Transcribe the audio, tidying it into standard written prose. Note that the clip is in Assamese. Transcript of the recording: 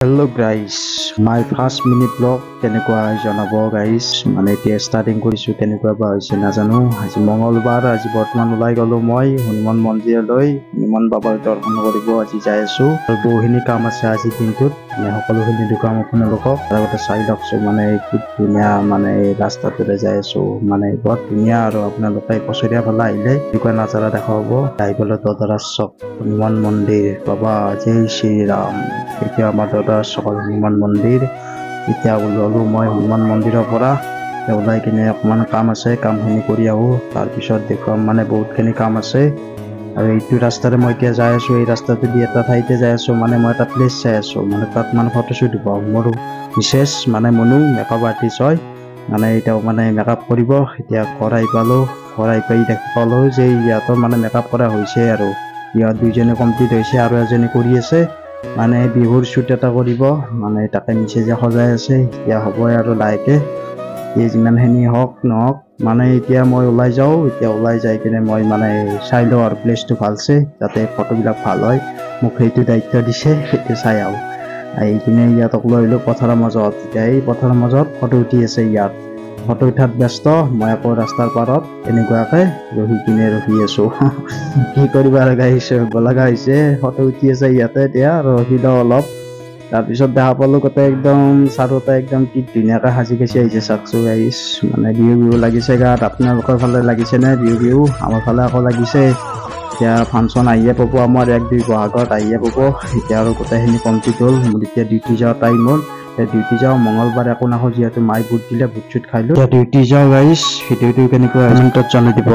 Hello guys, my first mini vlog কেনেকুৱা জনাব guys মানে এতিয়া ষ্টাৰ্টিং কৰিছো কেনেকুৱা বা হৈছে নাজানো আজি মঙ্গলবাৰ আজি বৰ্তমান ওলাই গলো মই হনুমান মন্দিৰলৈ হনুমান বাবাৰ দৰ্শন কৰিব আজি যাই আছো আৰু বহুখিনি কাম আছে আজি দিনটোত মানে সকলোখিনি দুকাম আপোনালোকক আগতে চাই লওকচোন মানে কি ধুনীয়া মানে ৰাস্তাটোৰে যাই আছো মানে বৰ ধুনীয়া আৰু আপোনালোকে পছৰীয়া ফালে আহিলে এনেকুৱা নাজাৰা দেখা হ'ব আহিবলৈ দদৰা চক হনুমান মন্দিৰ বাবা জয় শ্ৰীৰাম এতিয়া আমাৰ দদৰা চকৰ হনুমান মন্দিৰ এতিয়া ওলালো মই হনুমান মন্দিৰৰ পৰা ওলাই কিনে অকমান কাম আছে কামখিনি কৰি আহো তাৰপিছত দেখুৱাম মানে বহুতখিনি কাম আছে আৰু এইটো ৰাস্তাৰে মই এতিয়া যাই আছো এই ৰাস্তাটো দি এটা ঠাইতে যাই আছো মানে মই এটা প্লেচ চাই আছো মানে তাত মানে ফটোশ্বুট দিব মোৰ বিশেষ মানে মনু মেকআপ আৰ্টিষ্ট হয় মানে এতিয়াও মানে মেকআপ কৰিব এতিয়া ঘৰ আহি পালো ঘৰ আহি পাই দেখা পালো যে ইয়াতৰ মানে মেকআপ কৰা হৈছে আৰু ইয়াত দুইজনে কমপ্লিট হৈছে আৰু এজনে কৰি আছে মানে বিহুৰ শ্বুট এটা কৰিব মানে তাকে নিচে যে সজাই আছে এতিয়া হ'বই আৰু লাহেকে এই যিমানখিনি হওক নহওক মানে এতিয়া মই ওলাই যাওঁ এতিয়া ওলাই যাই কিনে মই মানে চাই লওঁ আৰু প্লেচটো ভালছে যাতে ফটোবিলাক ভাল হয় মোক সেইটো দায়িত্ব দিছে সেইটো চাই আহোঁ আহি কিনে ইয়াত লৈ আহিলোঁ পথাৰৰ মাজত এতিয়া এই পথাৰৰ মাজত ফটো উঠি আছে ইয়াত ফটো উঠাত ব্যস্ত মই আকৌ ৰাস্তাৰ পাৰত এনেকুৱাকে ৰখি আছো কি কৰিবা লগা হৈছে ফটো উঠি আছে ইয়াতে এতিয়া ৰখি লওঁ অলপ তাৰপিছত দেখা পালো গোটেই একদম চাৰোটা একদম কি ধুনীয়াকে সাজি কাচি আহিছে চাকচো গাইছ মানে বিহু লাগিছে গাত আপোনালোকৰ ফালে লাগিছে নে বিহু আমাৰ ফালে আকৌ লাগিছে এতিয়া ফাংচন আহিয়ে পাব আমাৰ 1-2 বহাগত আহিয়ে পাব এতিয়া আৰু গোটেইখিনি কমপ্লিট হ'ল মোৰ এতিয়া ডিউটি যোৱা টাইম হ'ল ডিউটি যাওঁ মঙ্গলবাৰ একো নাখো যিহেতু মাই বুট দিলে বুট চুট খাই লো ডিউটি যাওঁ গাইছ ভিডিঅ'টো কেনেকুৱা কমেণ্টত জনাই দিব।